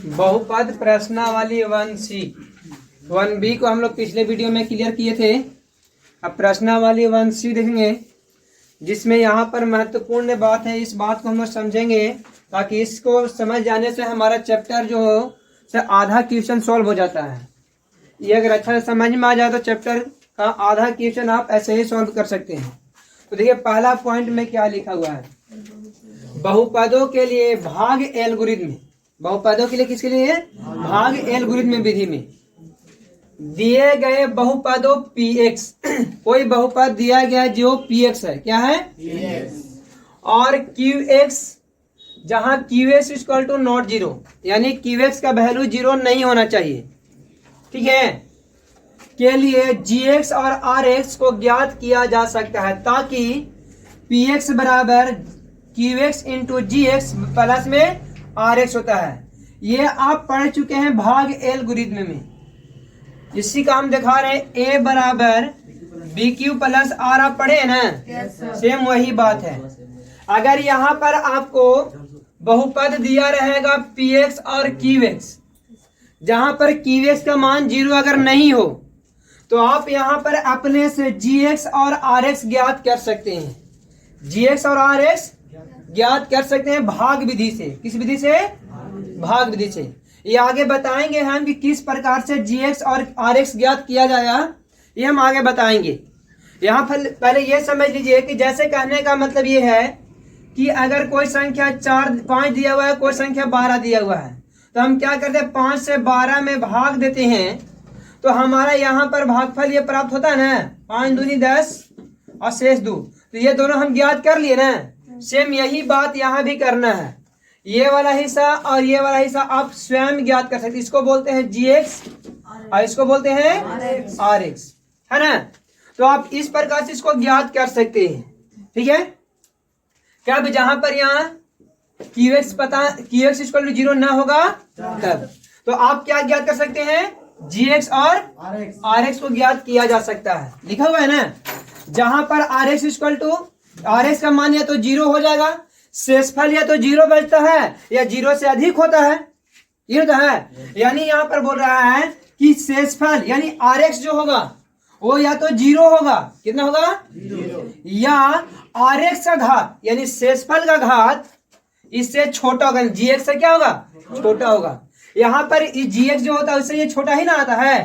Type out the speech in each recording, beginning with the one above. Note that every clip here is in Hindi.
बहुपद प्रश्नावली 1C 1B को हम लोग पिछले वीडियो में क्लियर किए थे। अब प्रश्नावली 1C देखेंगे, जिसमें यहाँ पर महत्वपूर्ण बात है। इस बात को हम लोग समझेंगे ताकि इसको समझ जाने से हमारा चैप्टर जो हो से आधा क्वेश्चन सॉल्व हो जाता है। ये अगर अच्छा से समझ में आ जाए तो चैप्टर का आधा क्वेश्चन आप ऐसे ही सॉल्व कर सकते हैं। तो देखिए पहला पॉइंट में क्या लिखा हुआ है, बहुपदों के लिए भाग एल्गोरिथम। बहुपदों के लिए किसके लिए? भाग एल्गोरिथम विधि में दिए गए बहुपदों px कोई बहुपद दिया गया जो px है, क्या है? px। और qx जहां qx equal to not zero, यानी qx का वैल्यू जीरो नहीं होना चाहिए, ठीक है, के लिए gx और rx को ज्ञात किया जा सकता है, ताकि px बराबर qx इंटू gx प्लस में rx होता है। ये आप पढ़ चुके हैं भाग एल्गोरिथम में। इसी का हम दिखा रहे हैं, a बराबर बी क्यू प्लस आर, आप पढ़े हैं ना? सेम वही बात है। अगर यहाँ पर आपको बहुपद दिया रहेगा px और qx, जहां पर qx का मान जीरो अगर नहीं हो तो आप यहाँ पर अपने से gx और rx ज्ञात कर सकते हैं। gx और rx ज्ञात कर सकते हैं भाग विधि से। किस विधि से? भाग विधि से। ये आगे बताएंगे हम कि किस प्रकार से gx और rx ज्ञात किया जाएगा, ये हम आगे बताएंगे। यहाँ पर पहले ये समझ लीजिए कि जैसे कहने का मतलब ये है कि अगर कोई संख्या 5 दिया हुआ है, कोई संख्या 12 दिया हुआ है, तो हम क्या करते हैं, 5 से 12 में भाग देते हैं, तो हमारा यहाँ पर भागफल ये प्राप्त होता है ना, 5 दूनी 10 और शेष 2। तो ये दोनों हम ज्ञात कर लिए ना। सेम यही बात यहाँ भी करना है। ये वाला हिस्सा और ये वाला हिस्सा आप स्वयं ज्ञात कर सकते हैं। इसको बोलते हैं gx और इसको बोलते हैं rx, है ना? तो आप इस प्रकार से इसको ज्ञात कर सकते हैं, ठीक है। कब? जहां पर यहाँ qx qx equal to zero ना होगा तब। तो आप क्या ज्ञात कर सकते हैं? gx और rx को ज्ञात किया जा सकता है। लिखा हुआ है ना, जहां पर rx इक्वल टू rx का मान या तो जीरो हो जाएगा, शेषफल या तो जीरो बचता है या जीरो से अधिक होता है, ये होता है। यानी यहाँ पर बोल रहा है कि शेषफल यानी rx जो होगा वो या तो जीरो होगा, कितना होगा? या rx का घात यानी शेषफल का घात इससे छोटा होगा। gx से क्या होगा? छोटा होगा। यहाँ पर gx जो होता है उससे ये छोटा ही ना आता है,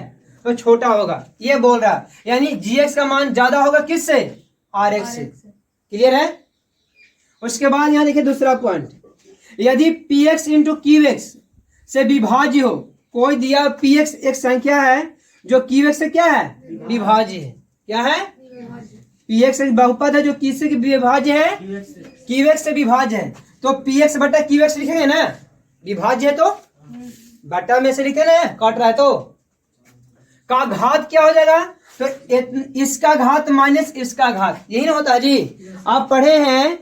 तो छोटा होगा, ये बोल रहा है। यानी gx का मान ज्यादा होगा किससे? rx से। क्लियर है? उसके बाद यहाँ देखिए दूसरा पॉइंट, यदि px इंटू qx से विभाज्य हो, कोई दिया px एक संख्या है जो qx से क्या है? विभाज्य है। क्या है? px एक बहुपद है जो किससे विभाज्य है? qx से विभाज्य है। तो px बटा qx लिखेंगे ना, विभाज्य है तो बटा में से लिखे ना, काट रहा है तो का घात क्या हो जाएगा? तो इसका घात माइनस इसका घात, यही ना होता है जी। आप पढ़े हैं,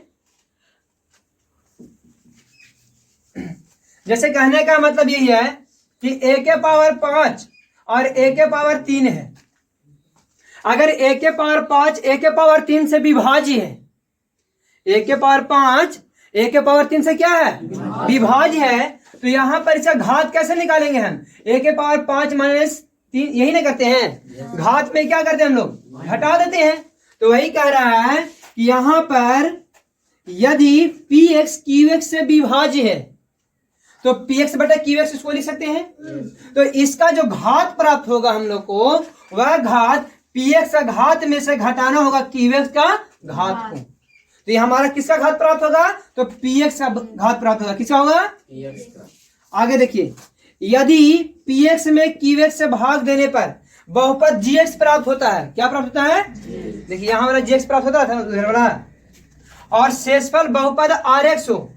जैसे कहने का मतलब यही है कि a के पावर 5 और a के पावर 3 है। अगर a के पावर 5 a के पावर 3 से विभाज्य है, a के पावर 5 a के पावर 3 से क्या है? विभाज्य है। तो यहां पर इसका घात कैसे निकालेंगे हम? a के पावर 5 माइनस 3, यही ना करते हैं, घात में क्या करते हैं हम लोग? घटा देते हैं। तो वही कह रहा है कि यहां पर यदि px qx से विभाज्य है तो px बटा qx इसको लिख सकते हैं। तो इसका जो घात प्राप्त होगा हम लोग को, वह घात px का घात में से घटाना होगा qx का घात को। तो ये हमारा किसका घात प्राप्त होगा? तो px का घात प्राप्त होगा। किसका होगा? px का। आगे देखिए, यदि px में qx से भाग देने पर बहुपद gx प्राप्त होता है, क्या प्राप्त होता है? देखिए यहाँ वाला gx प्राप्त होता था उधर वाला, और शेषफल बहुपद rx हो,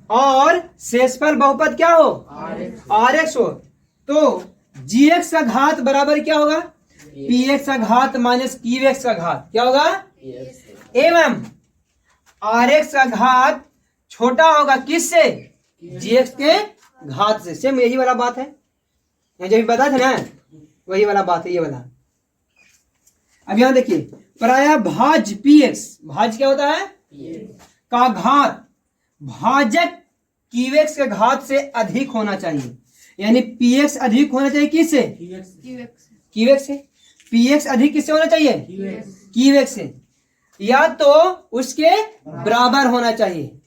और शेषफल बहुपद क्या हो? rx हो, तो gx का घात बराबर क्या होगा? px का घात माइनस qx का घात, क्या होगा? एवं rx का घात छोटा होगा किससे? gx के घात से। सेम यही वाला बात है, जब बता था ना, वही वाला बात है ये वाला। अब यहां देखिए, प्रायः भाज्य px, भाज्य क्या होता है? का घात भाजक क्यूएक्स के घात से अधिक होना चाहिए, यानी पीएक्स अधिक होना चाहिए किससे? क्यूएक्स से। पीएक्स अधिक किससे होना चाहिए? क्यूएक्स से, या तो उसके बराबर होना चाहिए,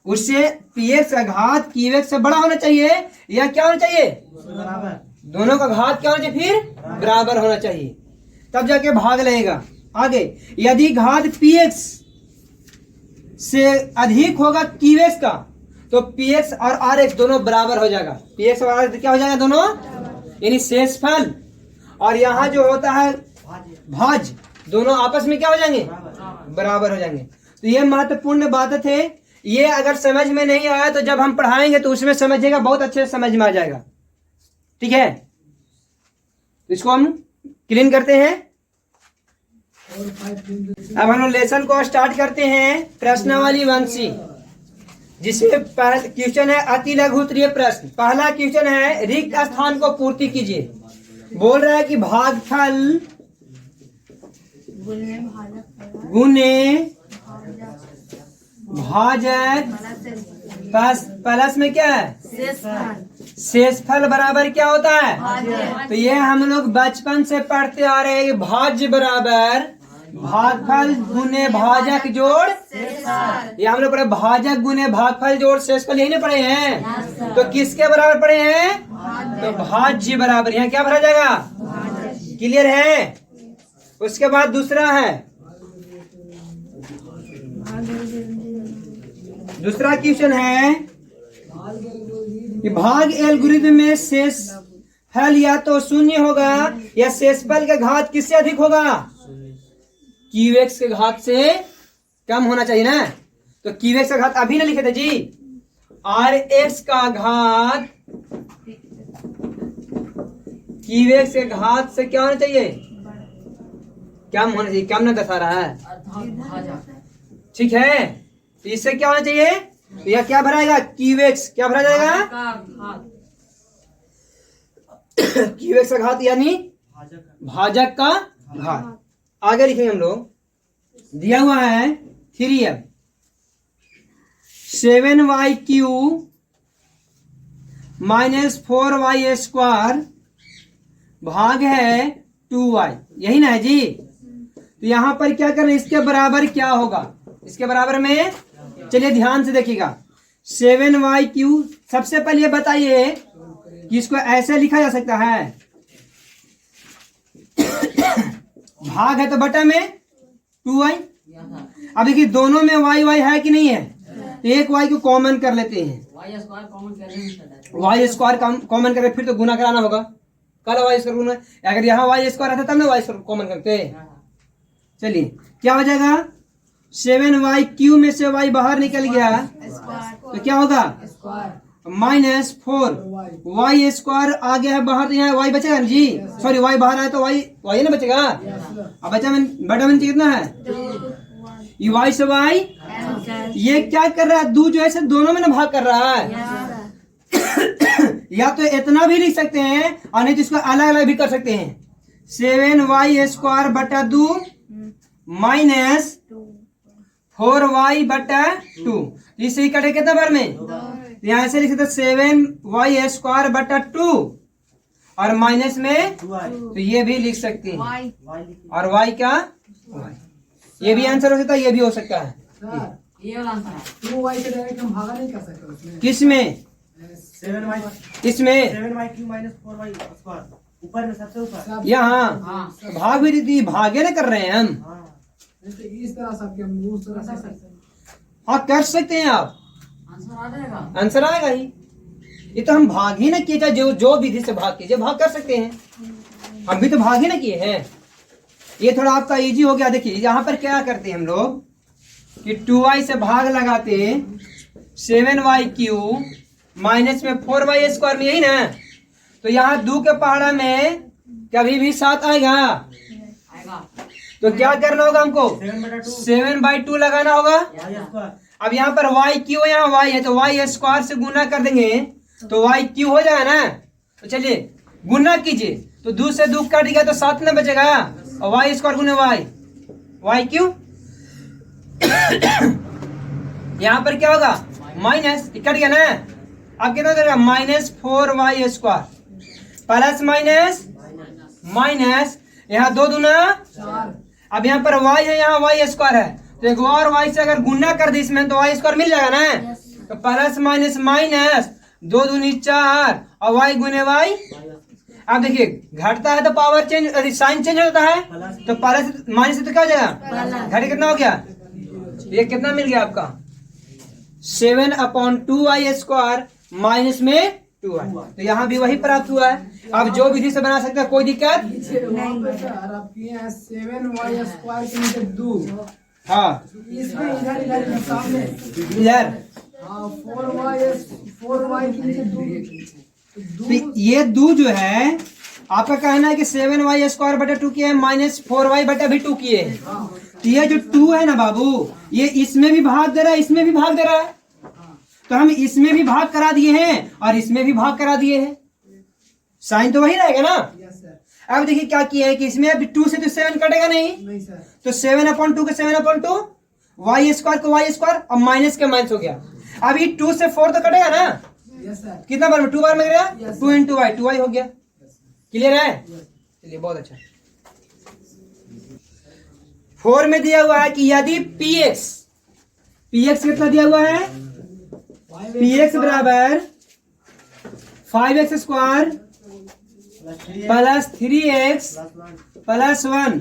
उससे पीएक्स का घात क्यूएक्स से बड़ा होना चाहिए, या क्या होना चाहिए? बराबर। दोनों का घात क्या होना चाहिए? फिर बराबर होना चाहिए, तब जाके भाग लगेगा। आगे, यदि घात पीएक्स से अधिक होगा क्यूएक्स का, तो पीएक्स और आरएक्स दोनों बराबर हो जाएगा। पीएक्स और आरएक्स क्या हो जाएगा? दोनों, यानी शेषफल और यहाँ जो होता है भाज, दोनों आपस में क्या हो जाएंगे? बराबर हो जाएंगे। तो ये महत्वपूर्ण बात थे। ये अगर समझ में नहीं आया तो जब हम पढ़ाएंगे तो उसमें समझिएगा, बहुत अच्छे से समझ में आ जाएगा। ठीक है, तो इसको हम क्लीन करते हैं। अब हम लोग लेसन को स्टार्ट करते हैं। प्रश्नावली 1C, जिसमें क्वेश्चन है अति लघु उत्तरीय प्रश्न। पहला क्वेश्चन है रिक्त स्थान को पूर्ति कीजिए। बोल रहा है कि भागफल गुने भाजक प्लस में क्या है? शेषफल बराबर क्या होता है? तो ये हम लोग बचपन से पढ़ते आ रहे हैं, भाज्य बराबर भागफल गुने भाजक जोड़ ये हम लोग पढ़े, भाजक गुने भागफल जोड़ शेषफल, यही ना पढ़े हैं। तो किसके बराबर पढ़े हैं? तो भाज्य बराबर, यहाँ क्या भरा जाएगा? क्लियर है। उसके बाद दूसरा है, दूसरा क्वेश्चन है कि भाग एल्गोरिथम में शेषफल या तो शून्य होगा या शेषफल का घात किससे अधिक होगा? क्यूएक्स के घात से कम होना चाहिए ना। तो क्यूएक्स का घात अभी ना लिखे थे जी, आर एक्स का घात क्यूएक्स के घात से क्या होना चाहिए? कम होना चाहिए। कम ना दर्शा रहा है, ठीक है। तो इससे क्या होना चाहिए? तो यह क्या भराएगा? क्यूएक्स क्या भरा जाएगा? क्यूएक्स का घात यानी भाजक का घात। आगे लिखेंगे हम लोग, दिया हुआ है 3m 7y³ - 4y स्क्वायर भाग है 2y, यही ना है जी। तो यहां पर क्या करना, इसके बराबर क्या होगा? इसके बराबर में चलिए ध्यान से देखिएगा, 7y³। सबसे पहले बताइए कि इसको ऐसे लिखा जा सकता है, भाग है तो बटा में 2y। अब देखिए दोनों में y है कि नहीं है? तो एक y को कॉमन कर लेते हैं, y स्क्वायर कॉमन करें, फिर तो गुना कराना होगा। कल y स्क्वायर गुना, अगर यहाँ y स्क्वायर आता तब ना y स्क्वायर कॉमन करते। चलिए क्या हो जाएगा? 7y³ में से y बाहर निकल गया तो क्या होगा? -4y स्क्वायर आ गया है बाहर, तो यहाँ y बचेगा जी। सॉरी, y बाहर आया तो y ना बचेगा। अब बचा बटा में कितना है? y से y, ये क्या कर रहा है? दो जो है दोनों में ना भाग कर रहा है। या तो इतना भी लिख सकते हैं और नहीं तो इसको अलग अलग भी कर सकते हैं। 7y स्क्वायर बटा 2 माइनस 4y बटा 2, इससे कटे कितना बार में? यहाँ से लिख सकते 7y स्क्वायर बटा 2 और माइनस में तो ये भी लिख सकते हैं, और y का y। ये भी आंसर हो सकता है, ये भी हो सकता है। ये वाला आंसर है। 2y से डायरेक्ट हम भागा नहीं कर सकते उसमें। किसमें? 7y, इसमें 7y³ - 4y स्क्वायर, ऊपर में सबसे ऊपर। यहाँ भाग भी दीदी, भागे ना कर रहे हैं हम। इस तरह सबके हम उस तरह से हाँ कर सकते हैं आप, आंसर आ जाएगा। आंसर आएगा ही। ये तो हम भाग ही ना किए, चाहे जो विधि से भाग कीजिए, भाग कर सकते हैं। हम भी तो भाग ही ना किए हैं। ये थोड़ा आपका इजी हो गया। देखिए यहाँ पर क्या करते हैं हम लोग कि 2y से भाग लगाते 7y³ माइनस में 4y स्क्वायर में, यही ना। तो यहाँ 2 के पहाड़ा में कभी भी 7 आएगा। तो क्या करना होगा हमको? 7/2 लगाना होगा। अब यहाँ पर y³ यहाँ y है तो y स्क्वायर से गुना कर देंगे तो y³ हो जाएगा ना। तो चलिए गुना कीजिए, तो 2 से 2 काट गया तो 7 ना बचेगा, और y स्क्वायर गुने y क्यों यहाँ पर क्या होगा? माइनस, कट गया ना। अब कितना देगा -4y² प्लस माइनस माइनस, यहाँ 2 दूना 4 अब यहाँ पर y है, यहाँ y² है, तो एक और y से अगर गुना कर दी इसमें तो y² मिल जाएगा ना। तो प्लस माइनस माइनस 2 दूनी 4 और y गुने y। अब देखिए घटता है तो पावर चेंज, साइन चेंज होता है, तो प्लस माइनस से तो क्या हो जाएगा, घट कितना हो गया, ये कितना मिल गया आपका 7/2y² माइनस में 2y। तो यहाँ भी वही प्राप्त हुआ है। अब जो विधि से बना सकते हैं, कोई दिक्कत सर आप किए हैं 7y² के नीचे 2, हाँ इसमें इधर के सामने इधर 4y के नीचे 2। तो ये 2 जो है आपका कहना है कि 7y² 2 किए -4y/2 किए। तो ये जो 2 है ना बाबू, ये इसमें भी भाग दे रहा है, इसमें भी भाग दे रहा है, तो हम इसमें भी भाग करा दिए हैं और इसमें भी भाग करा दिए हैं, साइन तो वही रहेगा ना। अब देखिए क्या किया है कि इसमें अब 2 से तो 7 कटेगा नहीं, सर तो 7/2 के 7/2 y² को y² और माइनस के माइनस हो गया। अब ये 2 से 4 तो कटेगा ना, सर कितना बार में 2 बार में गया, Yes, 2 × y 2y हो गया। क्लियर है, चलिए बहुत अच्छा। 4 में दिया हुआ है कि यदि px कितना दिया हुआ है, px बराबर 5x² प्लस 3x प्लस 1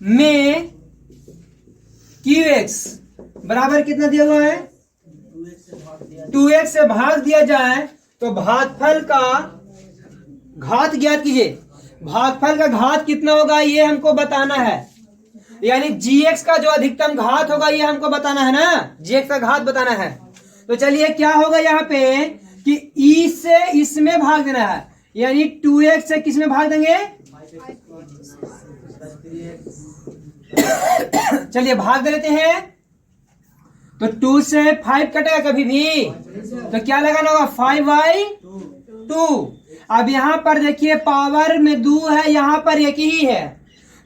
में qx बराबर कितना दिया हुआ है, 2x से भाग दिया जाए तो भागफल का घात ज्ञात कीजिए। भागफल का घात कितना होगा ये हमको बताना है, यानी gx का जो अधिकतम घात होगा ये हमको बताना है ना, gx का घात बताना है। तो चलिए क्या होगा यहाँ पे कि e से इसमें भाग देना है, यानी 2x से किस में भाग देंगे, चलिए भाग दे लेते हैं। तो 2 से 5 कटेगा कभी भी, तो क्या लगाना होगा 5/2। अब यहाँ पर देखिए पावर में 2 है, यहाँ पर एक ही है,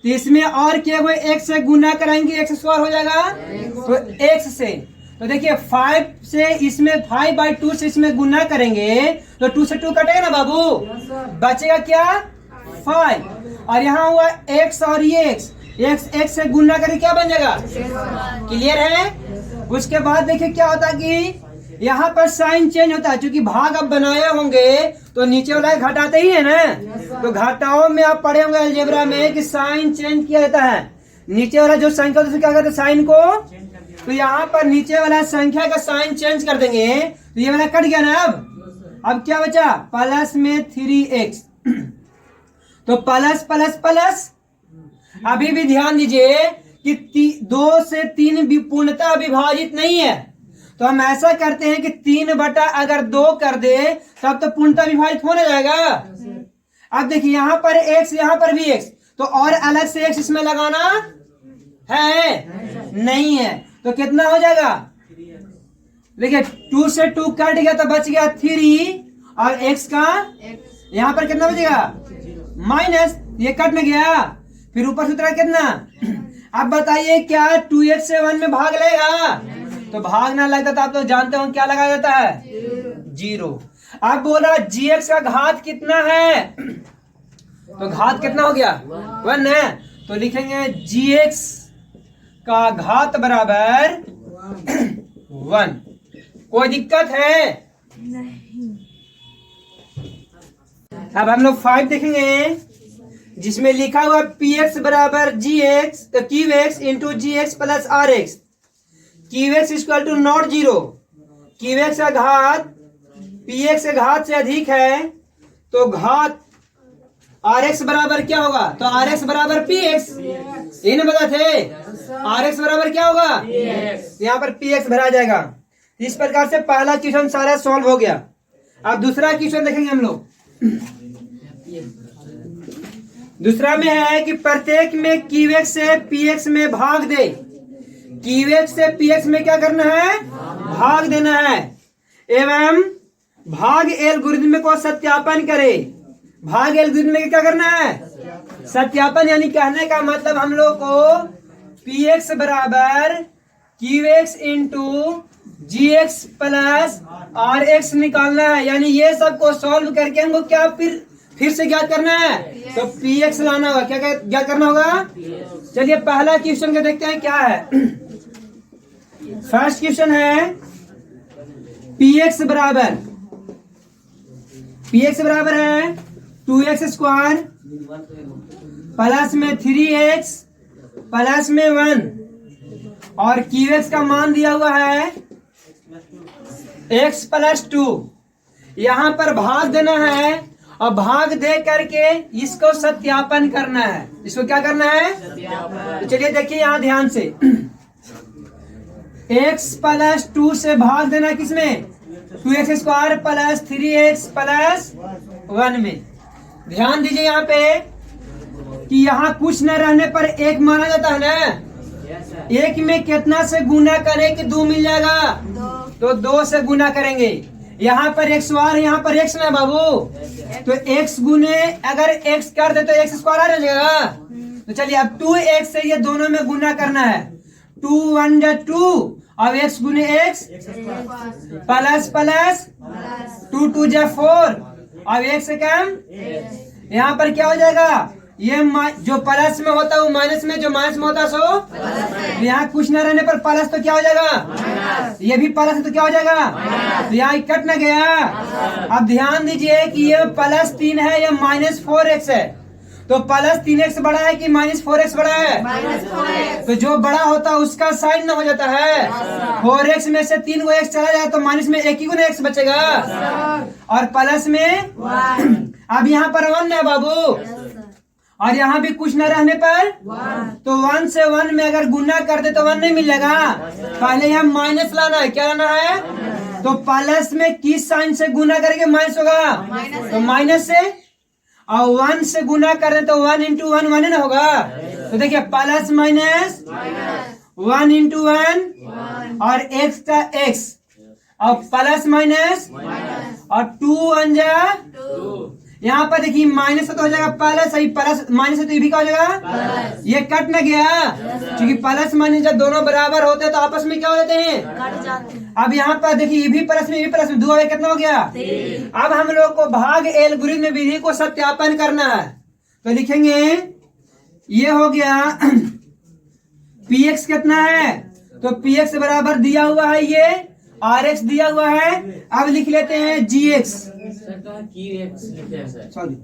तो इसमें और क्या हुए x से गुना कराएंगे, x² हो जाएगा, तो x से, तो देखिए 5 से इसमें 5/2 से इसमें गुना करेंगे तो 2 से 2 कटेगा ना बाबू, बचेगा क्या 5, और यहाँ हुआ x और ये x से गुना करके क्या बन जाएगा, क्लियर है। उसके बाद देखिए क्या होता है कि यहाँ पर साइन चेंज होता है, क्योंकि भाग अब बनाए होंगे तो नीचे वाला घटाते ही है ना, तो घटाओ में आप पढ़े होंगे अलजेब्रा में कि साइन चेंज किया जाता है, नीचे वाला जो संख्या होता है क्या करते हैं साइन को, तो यहाँ पर नीचे वाला संख्या का साइन चेंज कर देंगे, तो ये वाला कट गया ना। अब क्या बचा, प्लस में 3x, तो प्लस प्लस प्लस। अभी भी ध्यान दीजिए कि 2 से 3 पूर्णतः विभाजित नहीं है, तो हम ऐसा करते हैं कि 3 अगर 2 कर दे तब तो पूर्णतः विभाजित होने जाएगा। अब देखिए यहाँ पर x, यहाँ पर भी x, तो और अलग से x इसमें लगाना है नहीं है, तो कितना हो जाएगा, देखिए 2 से 2 कट गया तो बच गया 3, और x का यहाँ पर कितना बचेगा माइनस, ये कट में गया, फिर ऊपर सूत्र कितना। अब बताइए क्या 2x से 1 में भाग लेगा, तो भाग ना लगता तो आप तो जानते हो क्या लगाया जाता है 0। अब बोला gx का घात कितना है, तो घात कितना हो गया 1 है, तो लिखेंगे gx का घात बराबर 1। कोई दिक्कत है नहीं। अब हम लोग 5 देखेंगे जिसमें लिखा हुआ px बराबर gx qx into gx plus rx, qx equal to not 0, qx का घात px के घात से अधिक है, तो घात rx बराबर क्या होगा, तो rx बराबर px, ये ना बता थे, rx बराबर क्या होगा, यहाँ पर px भरा जाएगा। इस प्रकार से पहला क्वेश्चन सारा सॉल्व हो गया। अब दूसरा क्वेश्चन देखेंगे हम लोग। दूसरा में है कि प्रत्येक में qx से px में भाग दे, qx से px में क्या करना है, भाग देना है, एवं भाग एल्गोरिथम को सत्यापन करे। भाग एल्गोरिथम में क्या करना है, सत्यापन, यानी कहने का मतलब हम लोग को px बराबर Q X into G X plus R X निकालना है। यानी ये सब को सॉल्व करके हमको क्या फिर से ज्ञात करना है, तो पी एक्स लाना होगा। क्या ज्ञात करना होगा? चलिए पहला क्वेश्चन को देखते हैं क्या है। फर्स्ट क्वेश्चन है पी एक्स बराबर है 2x स्क्वायर प्लस में 3x प्लस में 1 और QX का मान दिया हुआ है x प्लस 2। यहाँ पर भाग देना है और भाग दे करके इसको सत्यापन करना है। इसको क्या करना है? तो चलिए देखिए यहाँ ध्यान से, x प्लस 2 से भाग देना किसमें? 2x square plus 3x plus 1 में। ध्यान दीजिए यहाँ पे कि यहाँ कुछ न रहने पर एक माना जाता है ना। एक में कितना से गुना करें कि 2 मिल जाएगा? तो 2 से गुना करेंगे। यहाँ पर x स्क्वायर, यहाँ पर x ना बाबू, तो x गुने अगर x कर दे तो x स्क्वायर आ जाएगा। तो चलिए अब 2x से ये दोनों में गुना करना है। 2 1 जा 2, अब x गुने x प्लस प्लस 2 2 जा 4, अब x से कम। यहाँ पर क्या हो जाएगा? ये जो प्लस में होता है वो माइनस में, जो माइनस में होता है सो यहाँ कुछ न रहने पर प्लस तो क्या हो जाएगा? ये भी प्लस है तो क्या हो जाएगा? तो यहाँ कट न गया। अब ध्यान दीजिए कि ये प्लस 3 है, ये माइनस 4x है। तो प्लस 3x बड़ा है कि माइनस 4x बड़ा है? तो जो बड़ा होता है उसका साइन न हो जाता है। 4x में से 3 को x चला जाए तो माइनस में 1 ही गुना x बचेगा और प्लस में अब यहाँ पर 1 है बाबू, और यहाँ भी कुछ न रहने पर तो 1 से 1 में अगर गुना कर दे तो 1 नहीं मिलेगा। पहले यहाँ माइनस लाना है। क्या लाना है? तो प्लस में किस साइन से गुना करके माइनस होगा? तो माइनस से, और 1 से गुना कर दे तो 1 इंटू 1 1 ना होगा। तो देखिए प्लस माइनस 1 इंटू 1 और x का x, और प्लस माइनस और 2 1 जा। यहाँ पर देखिए माइनस से तो हो जाएगा प्लस, सही प्लस माइनस से तो ये भी क्या हो जाएगा? ये कट न गया, क्योंकि प्लस माइनस जब दोनों बराबर होते हैं तो आपस में क्या हो जाते हैं? अब यहाँ पर देखिए ये भी प्लस में, ये भी प्लस में, 2 कितना हो गया? अब हम लोग को भाग एल्गोरिथम विधि को सत्यापन करना है। तो लिखेंगे ये हो गया px कितना है? तो px बराबर दिया हुआ है, ये rx दिया हुआ है। अब लिख लेते हैं gx। सॉरी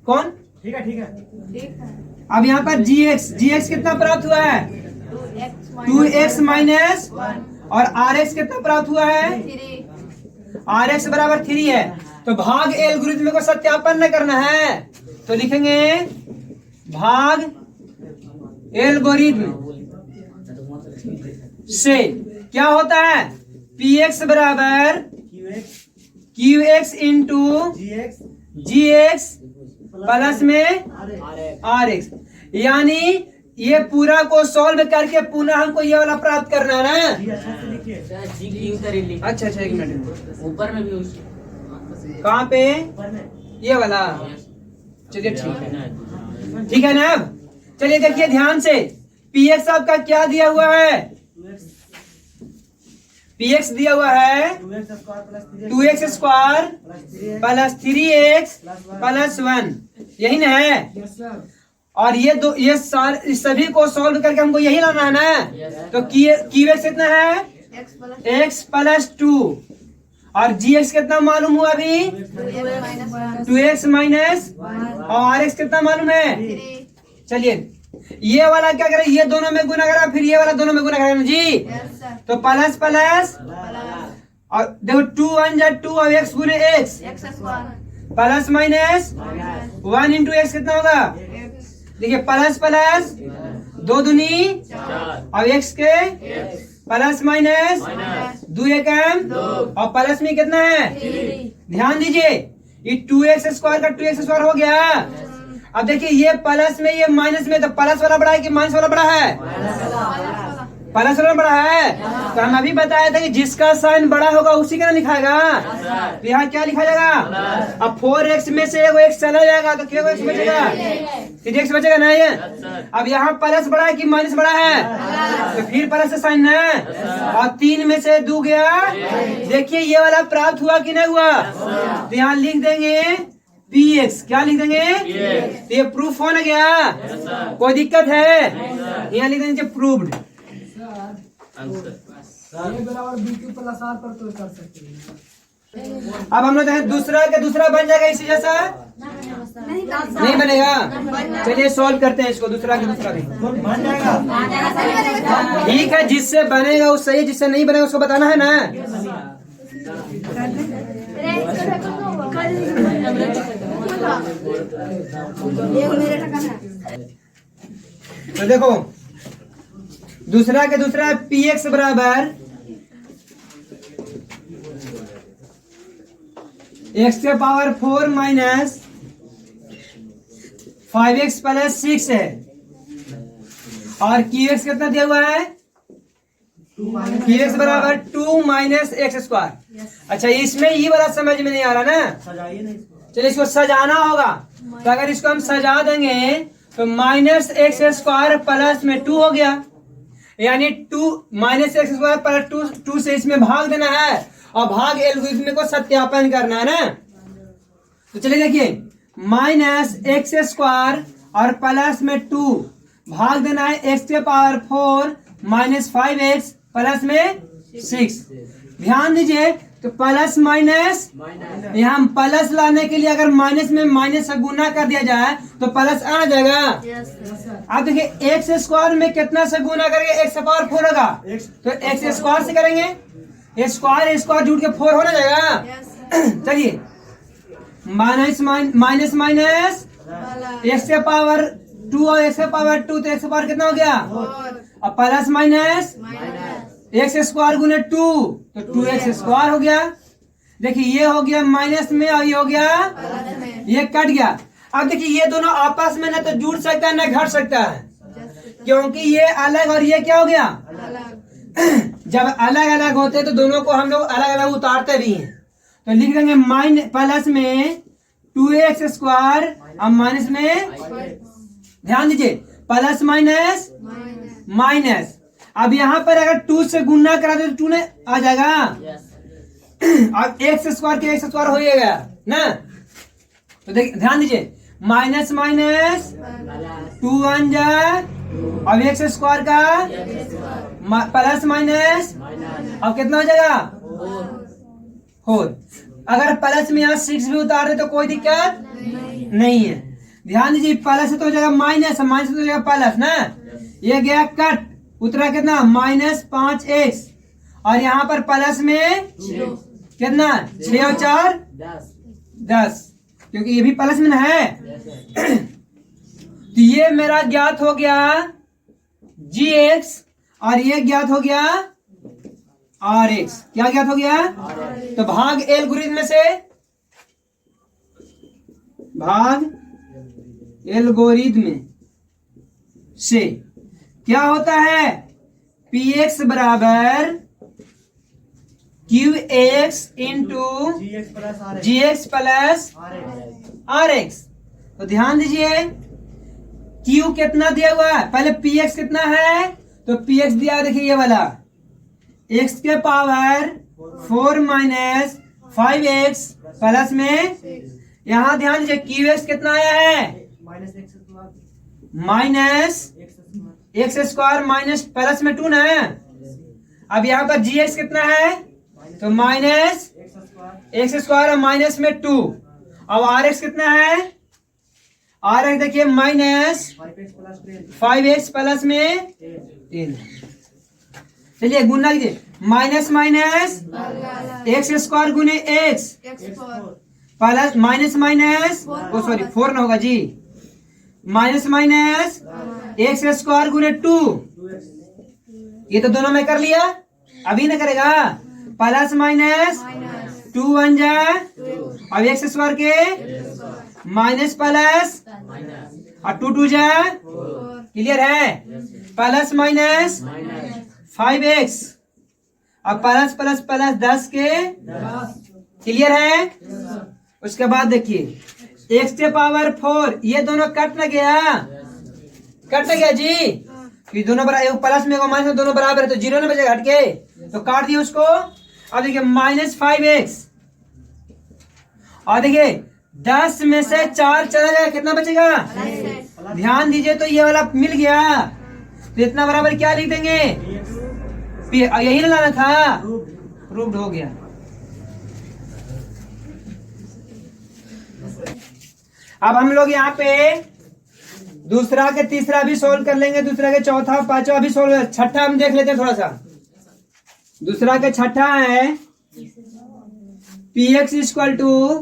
कौन? ठीक है। अब यहाँ पर gx कितना प्राप्त हुआ है? 2x माइनस, और rx कितना प्राप्त हुआ है? rx बराबर 3 है। तो भाग एल्गोरिथम को सत्यापन न करना है, तो लिखेंगे भाग एल्गोरिथम से क्या होता है? px बराबर qx इंटू gx प्लस में rx। यानी ये पूरा को सॉल्व करके पुनः हमको ये वाला प्राप्त करना है ना। अच्छा 1 मिनट, ऊपर में भी कहाँ पे? ये वाला। चलिए ठीक है ना। अब चलिए देखिए ध्यान से, px आपका क्या दिया हुआ है? px दिया हुआ है 2x square plus 3x plus 1, यही ना है। और ये सभी को सॉल्व करके हमको यही लाना है ना। तो qx कितना है? x प्लस 2, और gx कितना मालूम हुआ अभी? 2x माइनस, और rx कितना मालूम है? चलिए ये वाला क्या करें? ये दोनों में गुना करा, फिर ये वाला दोनों में गुना करें जी। तो प्लस प्लस, और देखो 2 1 जा 2, और x गुने x plus minus 1 into x कितना होगा? देखिए प्लस प्लस 2 दूनी, और x के प्लस माइनस 2 एकम, और प्लस में कितना है? ध्यान दीजिए ये 2x स्क्वायर का 2x स्क्वायर हो गया। अब देखिए ये प्लस में, ये माइनस में, तो प्लस वाला बड़ा है कि माइनस वाला बड़ा है? प्लस वाला बड़ा है। तो हम अभी बताया था कि जिसका साइन बड़ा होगा उसी का लिखाएगा। तो यहाँ क्या लिखा जाएगा? अब 4x में से एगो x चला जाएगा तो क्या x बचेगा? 3x बचेगा ना ये। अब यहाँ प्लस बड़ा है कि माइनस बड़ा है, तो फिर प्लस से साइन है, और 3 में से 2 गया। देखिए ये वाला प्राप्त हुआ कि नहीं हुआ, तो यहाँ लिख देंगे px, क्या लिख देंगे, तो ये प्रूफ हो ना गया, कोई दिक्कत है, यहाँ लिख देंगे प्रूव्ड। ए बराबर बी क्यू प्लस आर पर तो कर सकते हैं। अब हम लोग देखें दूसरा का दूसरा बन जाएगा इसी जैसा, नहीं बनेगा। चलिए सॉल्व करते हैं इसको, दूसरा का दूसरा भी बन जाएगा। ठीक है, जिससे बनेगा वो सही है, जिससे नहीं बनेगा उसको बताना है ना। तो देखो दूसरा के दूसरा px बराबर x के पावर 4 माइनस 5x प्लस 6 है, और qx कितना दिया हुआ है, qx बराबर 2 माइनस एक्स स्क्वायर। अच्छा इसमें ये वाला समझ में नहीं आ रहा ना, सजाइए ना इसको। चलिए इसको सजाना होगा। तो अगर इसको हम सजा देंगे तो माइनस एक्स स्क्वायर प्लस में 2 हो गया, यानी 2 माइनस एक्स स्क्वायर प्लस 2 से इसमें भाग देना है, और भाग एल्गोरिथम को सत्यापन करना है ना। तो चलिए देखिए माइनस एक्स स्क्वायर और प्लस में 2 भाग देना है एक्स के पावर 4 माइनस 5x प्लस में 6। ध्यान दीजिए, तो प्लस माइनस, यहाँ प्लस लाने के लिए अगर माइनस में माइनस से गुना कर दिया जाए तो प्लस आ जाएगा। अब देखिए एक्स स्क्वायर में कितना से गुना करेंगे, एक्स पावर 4 होगा, तो एक्स स्क्वायर से करेंगे, स्क्वायर स्क्वायर जुड़ के 4 होना जाएगा। चलिए माइनस माइनस माइनस एक्स के पावर 2 और एक्स के पावर 2, तो एक्स पावर कितना हो गया, और प्लस माइनस एक्स स्क्वायर गुने 2, तो 2x स्क्वायर हो गया। देखिए ये हो गया माइनस में और ये हो गया, ये कट गया। अब देखिए ये दोनों आपस में ना तो जुड़ सकता है ना घट सकता है, क्योंकि ये अलग और ये क्या हो गया, जब अलग अलग होते तो दोनों को हम लोग अलग अलग उतारते भी हैं। तो लिख देंगे प्लस में 2x स्क्वायर और माइनस में, ध्यान दीजिए प्लस माइनस माइनस। अब यहाँ पर अगर 2 से गुना करा दे तो 2 ने आ जाएगा, अब एक्स स्क्वायर के एक्स स्क्वायर हो जाएगा ना। तो देखिए ध्यान दीजिए माइनस माइनस 2 1 जा, अब एक्स स्क्वायर का प्लस माइनस, अब कितना हो जाएगा 4। अगर प्लस में यहाँ 6 भी उतार दे तो कोई दिक्कत नहीं है। ध्यान दीजिए प्लस तो हो जाएगा माइनस, माइनस तो हो जाएगा प्लस ना, ये गया कट, उतरा कितना माइनस 5x, और यहाँ पर प्लस में कितना 6 और 4 10, क्योंकि ये भी प्लस में है। तो ये मेरा ज्ञात हो गया gx, और ये ज्ञात हो गया rx। क्या ज्ञात हो गया, तो भाग एल्गोरिथम में से, भाग एल्गोरिथम से क्या होता है, px बराबर qx into gx plus rx। तो ध्यान दीजिए q कितना दिया हुआ है, पहले px कितना है, तो px दिया देखिए ये वाला x के पावर 4 माइनस 5x प्लस में, यहाँ ध्यान दीजिए qx कितना आया है, minus x square minus plus में 2 ना। अब यहाँ पर gx कितना है, तो माइनस एक्स स्क्वायर और माइनस में 2, अब rx कितना है, rx देखिए माइनस 5x प्लस में 10। चलिए गुना कीजिए, माइनस माइनस एक्स स्क्वायर गुने एक्स प्लस माइनस माइनस, ओ सॉरी 4 ना होगा जी, माइनस माइनस एक्स स्क्वायर गुने 2, ये तो दोनों में कर लिया, अभी ना करेगा, प्लस माइनस 2 1 जा, अब एक्स स्क्वायर के माइनस प्लस और 2 2 जा, क्लियर है, प्लस माइनस 5x अब प्लस प्लस प्लस 10 के, क्लियर है। उसके बाद देखिए x के पावर 4, ये दोनों कट न गया, कट न गया जी, ये दोनों बराबर, प्लस में माइनस में दोनों बराबर है तो जीरो ना बचेगा हट के, तो काट दिया उसको। अब देखिए -5x, और देखिए 10 में से 4 चला जाएगा, कितना बचेगा? ध्यान दीजिए, तो ये वाला मिल गया, तो इतना बराबर क्या लिख देंगे? यही ना लाना था, प्रूव्ड हो गया। अब हम लोग यहाँ पे दूसरा के तीसरा भी सोल्व कर लेंगे, दूसरा के चौथा पांचवा भी सोल्व, छठा हम देख लेते हैं थोड़ा सा। दूसरा के छठा है px इक्वल टू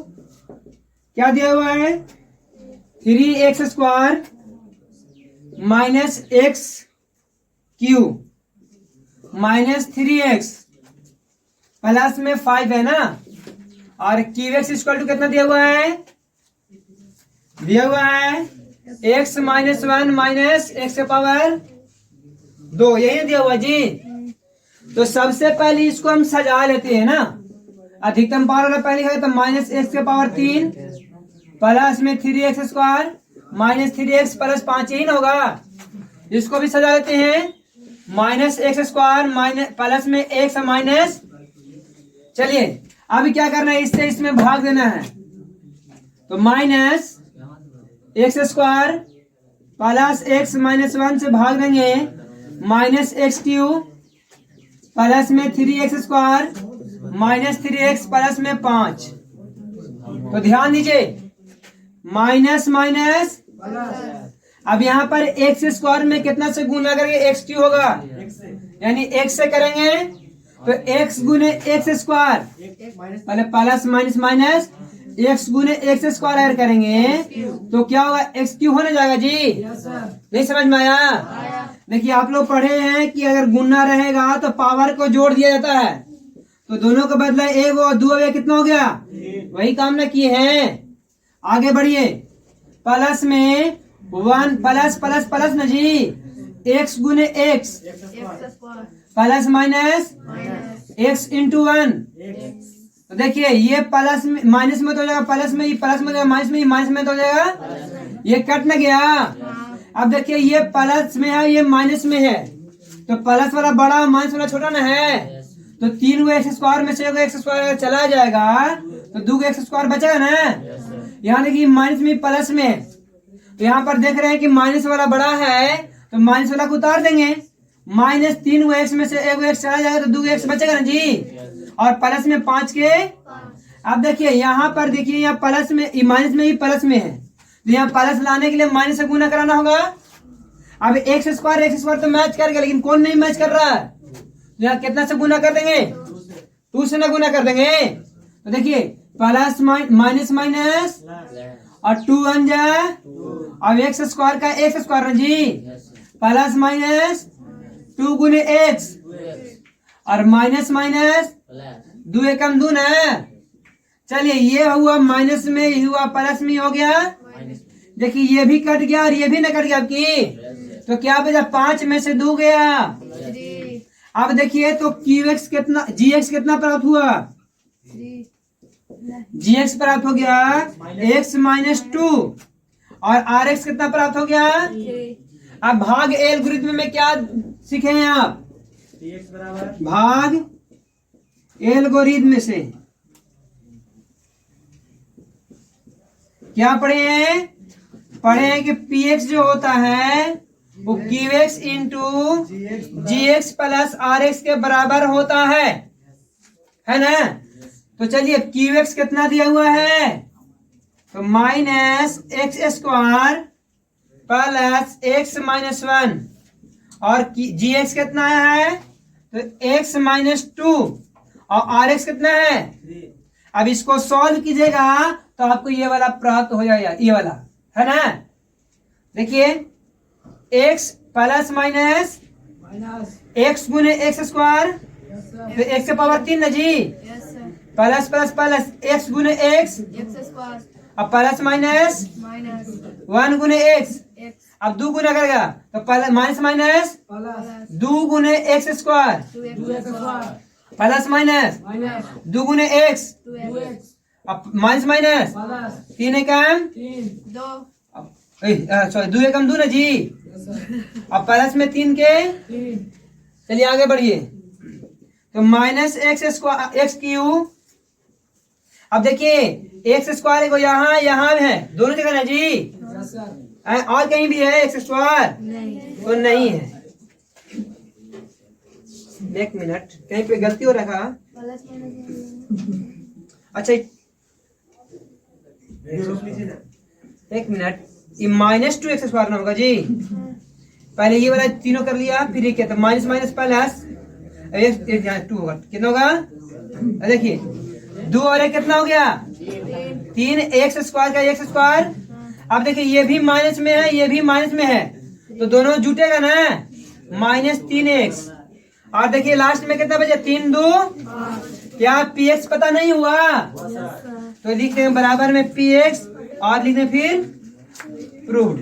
क्या दिया हुआ है? 3x² minus x Q minus 3x plus में 5 है ना, और qx इक्वल टू कितना दिया हुआ है? दिया हुआ है x माइनस 1 माइनस एक्स के पावर 2, यही दिया हुआ जी। तो सबसे पहले इसको हम सजा लेते हैं ना, अधिकतम पावर वाला पहले है तो माइनस एक्स के पावर 3 प्लस में 3x² माइनस 3x प्लस 5, यही ना होगा। इसको भी सजा लेते हैं, -x² माइनस प्लस में x माइनस, चलिए अभी क्या करना है, इससे इसमें भाग देना है, तो -x² प्लस x माइनस 1 से भाग देंगे, -x³ प्लस में 3x² माइनस 3x प्लस में 5। तो ध्यान दीजिए, माइनस माइनस, अब यहाँ पर x² में कितना से गुना करेंगे? x³ होगा, यानी x से करेंगे तो x गुने x², पहले प्लस माइनस माइनस, x गुने x² ऐड करेंगे तो क्या होगा? x³ होने जाएगा जी। नहीं समझ में आया? देखिए आप लोग पढ़े हैं कि अगर गुना रहेगा तो पावर को जोड़ दिया जाता है, तो दोनों के बदले एक और दो, कितना हो गया? वही काम ना किए हैं। आगे बढ़िए, प्लस में 1 प्लस प्लस प्लस ना जी, x गुने x plus minus x into 1। तो देखिए ये प्लस में माइनस में तो हो जाएगा, प्लस में, ये प्लस में हो जाएगा, माइनस में, माइनस में तो हो जाएगा, ये कट न गया। अब देखिए ये प्लस में है, ये माइनस में है, तो प्लस वाला बड़ा माइनस वाला छोटा ना है, तो 3 x² में से x² चला जाएगा तो 2 x² बचेगा ना। यहाँ देखिए माइनस में प्लस में, तो यहाँ पर देख रहे हैं कि माइनस वाला बड़ा है तो माइनस वाला को उतार देंगे, -3x में से 1x चला जाएगा तो 2x बचेगा ना जी, और प्लस में 5 के। अब देखिए यहाँ पर, देखिए यहाँ प्लस में, माइनस में ही प्लस में है, तो यहाँ प्लस लाने के लिए माइनस से गुना कराना होगा। अब x² तो मैच कर गया, लेकिन कौन नहीं मैच कर रहा है, तो यहाँ कितना से गुना कर देंगे? 2 से ना गुना कर देंगे। तो देखिए प्लस माइनस माइनस और 2 1 जा, अब x² का x² जी, प्लस माइनस 2 गुने x और माइनस माइनस 2 एकम 2 ना। चलिए ये हुआ माइनस में, ये हुआ प्लस में, हो गया। देखिए ये भी कट गया और ये भी ना कट गया आपकी, तो क्या बचा? 5 में से 2 गया। अब देखिए तो qx कितना, gx कितना प्राप्त हुआ? gx प्राप्त हो गया x माइनस 2, और rx कितना प्राप्त हो गया? अब भाग एल्गोरिथ्म में क्या सीखे हैं आप? भाग एल्गोरिथ्म से क्या पढ़े हैं? पढ़े हैं कि px जो होता है वो qx into gx plus rx के बराबर होता है ना। तो चलिए qx कितना दिया हुआ है? तो -x² प्लस x माइनस 1, और gx कितना है? तो x माइनस 2, और rx कितना है? अब इसको सॉल्व कीजिएगा तो आपको ये वाला प्राप्त हो जाएगा, ये वाला है ना। देखिए x प्लस माइनस x गुने x², तो x के पावर 3 ना जी, प्लस प्लस प्लस x गुने x और प्लस माइनस 1 गुने x, अब 2 गुना करेगा तो माइनस माइनस 2 गुने x² प्लस माइनस 2 गुने x अब माइनस माइनस प्लस 3 एकम 3 दो, सॉरी 2 एकम 2 ना जी। अब प्लस में 3 के 3 चलिए आगे बढ़िए। तो minus x square x cube. अब देखिए एक्स स्क्वायर को यहाँ है दोनों जगह ना जी। यस सर और कहीं भी है एक्स स्क्वायर नहीं, तो नहीं है। एक मिनट कहीं पे गलती हो रखा। प्लस माइनस अच्छा एक मिनट ये माइनस 2 एक्स स्क्वायर ना होगा जी। पहले ये वाला तीनों कर लिया फिर ये क्या था माइनस माइनस प्लस एक 2 होगा कितना होगा। देखिए 2 और 1 कितना हो गया 3 एक्स स्क्वायर का एक्स स्क्वायर। अब देखिए ये भी माइनस में है ये भी माइनस में है तो दोनों जुटेगा ना माइनस 3x। और देखिए लास्ट में कितना बचा 3 2 क्या px पता नहीं हुआ तो लिख देंगे बराबर में px और लिख दें फिर प्रूव्ड।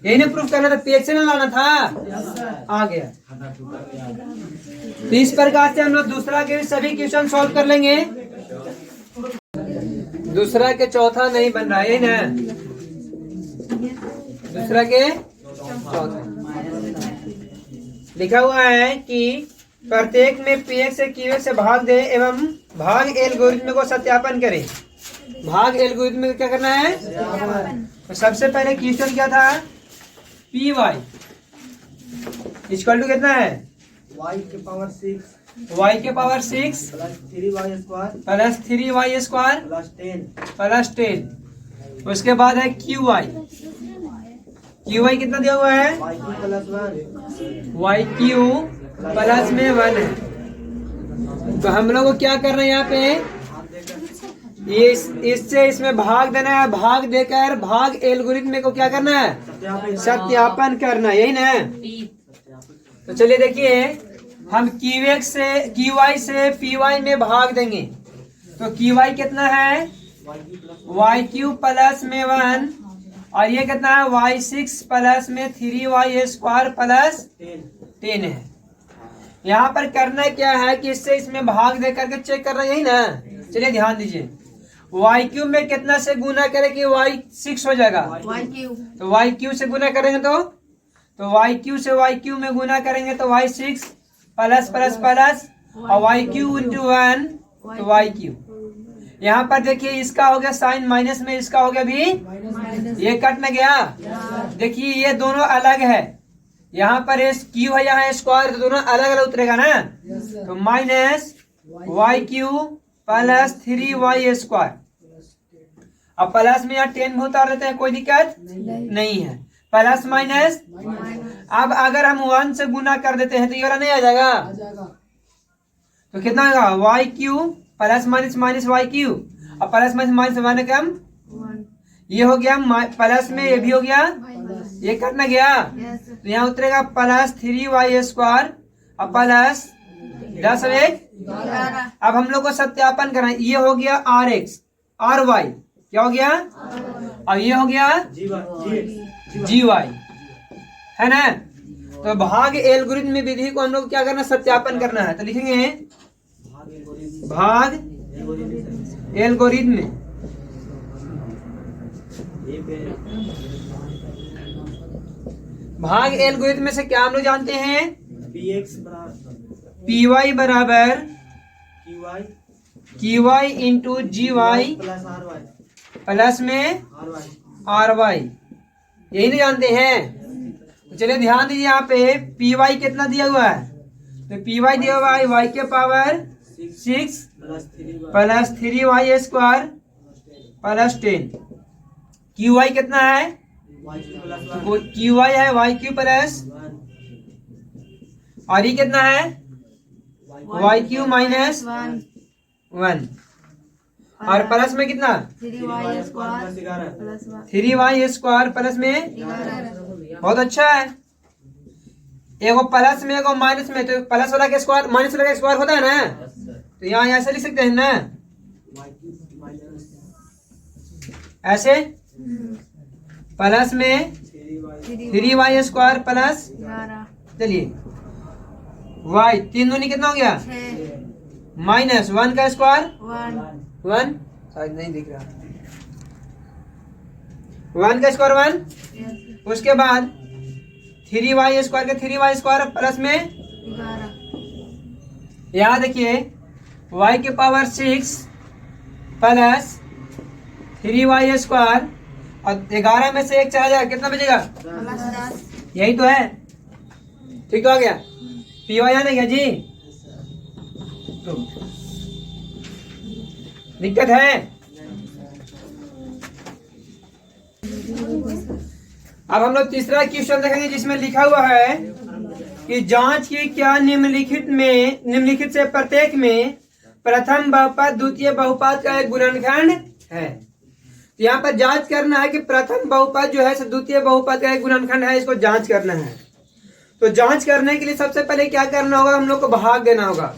यही ना प्रूफ करना था px से ना लाना था आ गया। तो इस प्रकार से हम लोग दूसरा के सभी क्वेश्चन सॉल्व कर लेंगे। दूसरा के चौथा नहीं बन रहा है ना दूसरा के चौथा लिखा हुआ है कि प्रत्येक में px से qx से भाग दे एवं भाग एल्गोरिथ्म को सत्यापन करें। भाग एल्गोरिथ्म को क्या करना है तो सबसे पहले क्वेश्चन क्या था py इक्वल टू कितना है y के पावर 6 y के power 6 plus 3y square plus 3y square plus 10 plus 10। उसके बाद है qy कितना दिया हुआ है y की प्लस 1 yq प्लस में 1 है। तो हम लोग को क्या करना है यहाँ पे ये इससे इसमें भाग देना है भाग देकर भाग एल्गोरिथ्म को क्या करना है सत्यापन करना यही ना। तो चलिए देखिए हम qy से py में भाग देंगे तो qy कितना है yq प्लस में 1 और ये कितना है y6 प्लस में 3y स्क्वायर प्लस 10 है। यहाँ पर करना क्या है कि इससे इसमें भाग दे करके चेक करना यही ना। चलिए ध्यान दीजिए yq में कितना से गुना करें कि y6 हो जाएगा वाई क्यूब, तो yq से गुना करेंगे तो yq से yq में गुना करेंगे तो y6 प्लस प्लस प्लस और yq इंटू 1 तो yq। यहाँ पर देखिए इसका हो गया साइन माइनस में इसका हो गया भी ये कट न गया। देखिए ये दोनों अलग है यहाँ पर क्यू है यहाँ स्क्वायर तो दोनों अलग अलग उतरेगा ना। तो minus yq plus 3y square अब प्लस में यहाँ 10 भी उतार देते हैं कोई दिक्कत नहीं है प्लस माइनस। अब अगर हम 1 से गुना कर देते हैं तो ये वाला नहीं आ जाएगा आ जाएगा तो कितना होगा yq plus minus minus yq और प्लस माइनस माइनस 1 कम ये हो गया प्लस में ये भी हो गया ये कटना गया तो यहाँ उतरेगा प्लस 3y स्क्वायर और प्लस 10 और 1। अब हम लोग को सत्यापन करना है ये हो गया rx ry क्या हो गया और ये हो गया gy है ना। तो भाग एल्गोरिथ्म विधि को हम लोग क्या करना सत्यापन करना है तो लिखेंगे भाग एल्गोरिथ्म भाग एल्गोरिथ्म में से क्या हम लोग जानते हैं px py बराबर qy qy into gy plus ry plus में ry यही नहीं जानते हैं। तो चलिए ध्यान दीजिए यहाँ पे py कितना दिया हुआ है तो py दिया हुआ है y के power 6 plus 3y square plus 10। qy कितना है qy है yq प्लस और ये कितना है yq माइनस 1 और प्लस में कितना 3y square plus 3y square plus में 11। बहुत अच्छा है। एगो प्लस में एगो माइनस में तो प्लस वाला का स्क्वायर माइनस वाला का स्क्वायर होता है ना तो यहाँ ऐसे लिख सकते हैं ना ऐसे प्लस में 3y स्क्वायर प्लस 11 चलिए y 3 दूनी कितना हो गया 6 माइनस 1 का स्क्वायर 1 1 शायद नहीं दिख रहा। 1 का स्क्वायर 1, उसके बाद 3y स्क्वायर के 3y स्क्वायर प्लस में 11। यहाँ देखिए y के पावर 6 प्लस 3y स्क्वायर और 11 में से 1 चला जाएगा, कितना बचेगा? प्लस 10। यही तो है, ठीक हो गया। पी वाई आने गया जी, तो दिक्कत है। अब हम लोग तीसरा क्वेश्चन देखेंगे जिसमें लिखा हुआ है कि जांच की क्या निम्नलिखित से प्रत्येक में प्रथम बहुपद द्वितीय बहुपद का एक गुणनखंड है। तो यहाँ पर जांच करना है कि प्रथम बहुपद जो है द्वितीय बहुपद का एक गुणनखंड है, इसको जांच करना है। तो जांच करने के लिए सबसे पहले क्या करना होगा, हम लोग को भाग देना होगा।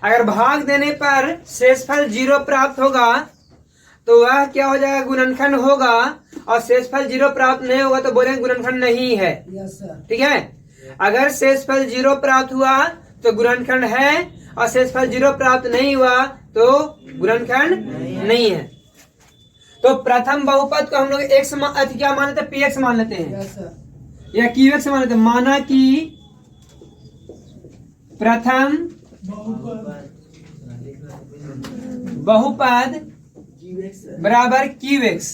अगर भाग देने पर शेषफल 0 प्राप्त होगा तो वह क्या हो जाएगा, गुणनखंड होगा। और शेषफल 0 प्राप्त नहीं होगा तो बोलेंगे गुणनखंड नहीं है। ठीक है, अगर शेषफल 0 प्राप्त हुआ तो गुणनखंड है और शेषफल 0 प्राप्त नहीं हुआ तो गुणनखंड नहीं है। तो प्रथम बहुपद को हम लोग x क्या मान लेते हैं, px मान लेते हैं या qx मान लेते हैं। माना कि प्रथम बहुपद बराबर qx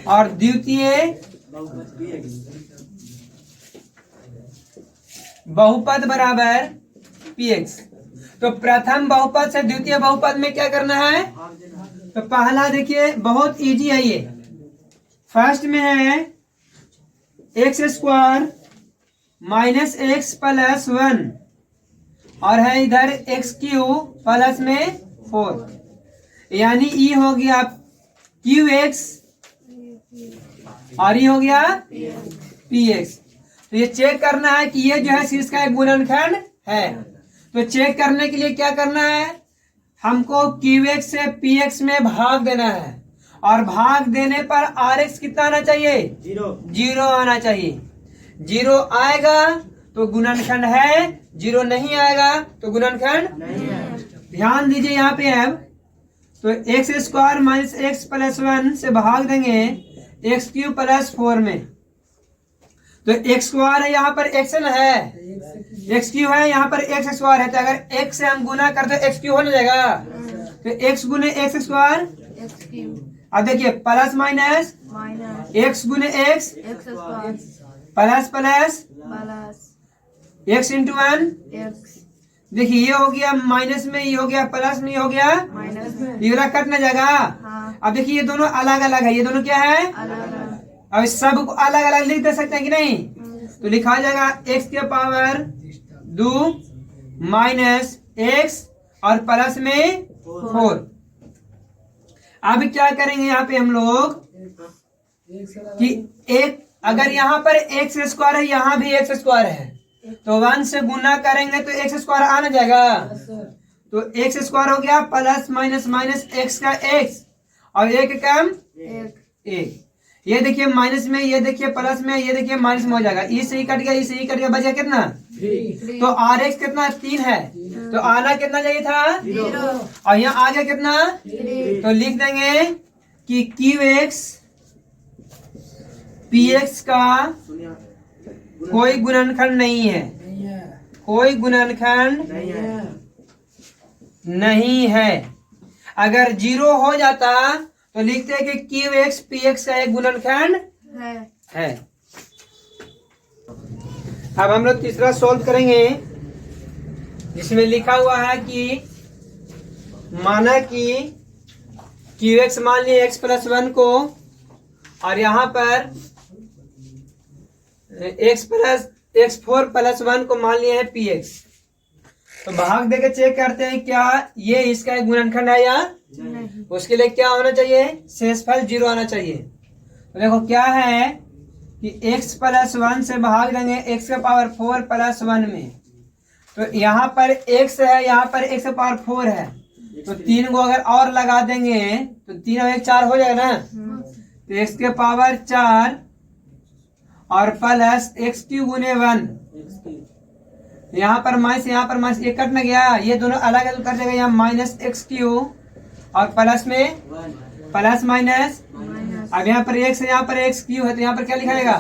और द्वितीय बहुपद बराबर px। तो प्रथम बहुपद से द्वितीय बहुपद में क्या करना है, तो पहला देखिए बहुत इजी है ये। फर्स्ट में है x square minus x plus 1 और है इधर एक्स क्यू प्लस में 4, यानी ई हो गया क्यू एक्स और ये हो गया पी एक्स। तो ये चेक करना है कि ये जो है इसका एक गुणनखंड है। तो चेक करने के लिए क्या करना है, हमको QX से PX में भाग देना है और भाग देने पर RX कितना आना चाहिए, 0 आना चाहिए। 0 आएगा तो गुणनखंड है, 0 नहीं आएगा तो गुणनखंड नहीं है। ध्यान दीजिए यहाँ पे अब तो x square minus x plus 1 से भाग देंगे एक्स क्यू प्लस 4 में। तो एक्स स्क्वायर है, यहाँ पर एक्स है, एक्स क्यू है, यहाँ पर एक्स स्क्वायर है। तो अगर एक्स से हम गुना करते तो एक्स क्यू हो जाएगा। तो एक्स गुने एक्स स्क्वायर, अब देखिए प्लस माइनस एक्स गुने x plus plus x into 1। देखिए ये हो गया माइनस में, ये हो गया प्लस में, ये हो गया ये वाला कट न जाएगा। अब देखिए ये दोनों अलग अलग है, ये दोनों क्या है, अब सब को अलग अलग लिख दे सकते हैं कि नहीं। तो लिखा जाएगा x के पावर 2 माइनस एक्स और प्लस में 4। अब क्या करेंगे यहाँ पे हम लोग कि एक अगर यहाँ पर एक्स स्क्वायर है, यहाँ भी एक्स स्क्वायर है, तो 1 से गुना करेंगे तो एक्स स्क्वायर आना जाएगा। तो एक्स स्क्वायर हो गया प्लस माइनस माइनस एक्स का एक्स और एक कम एक। ये देखिए माइनस में, ये देखिए प्लस में, ये देखिए माइनस में हो जाएगा। ई से ही कट गया, ई से ही कट गया, बचा कितना 3। तो आर एक्स कितना 3 है, तो आना कितना चाहिए था 0 और यहाँ आ गया कितना 3। तो लिख देंगे कि क्यू एक्स पी एक्स का कोई गुणनखंड नहीं है, कोई गुणनखंड नहीं है। अगर 0 हो जाता तो लिखते हैं कि क्यू एक्स पी एक्स का एक गुणनखंड है। अब हम लोग तीसरा सॉल्व करेंगे जिसमें लिखा हुआ है कि माना कि क्यू एक्स मान लिया एक्स प्लस 1 को और यहाँ पर एक्स 4 प्लस 1 को मान लिया है पी एक्स। तो भाग देके चेक करते हैं क्या ये इसका एक गुणनखंड है या नहीं। उसके लिए क्या होना चाहिए, शेषफल 0 आना चाहिए। तो देखो क्या है कि x प्लस 1 से भाग देंगे x के पावर 4 प्लस 1 में। तो यहाँ पर x है, यहाँ पर x के पावर 4 है, तो 3 को अगर और लगा देंगे तो 3 और 1 4 हो जाएगा ना। तो x के पावर 4 और प्लस एक्स क्यू गुने 1, यहाँ पर माइनस, यहाँ पर माइनस, ये कट न गया, ये दोनों अलग अलग कर जाएगा। यहाँ माइनस एक्स क्यू और प्लस में 1 प्लस माइनस। माइनस अब यहाँ पर एक्स है, यहाँ पर एक्स क्यू है, तो यहाँ पर क्या लिखाएगा?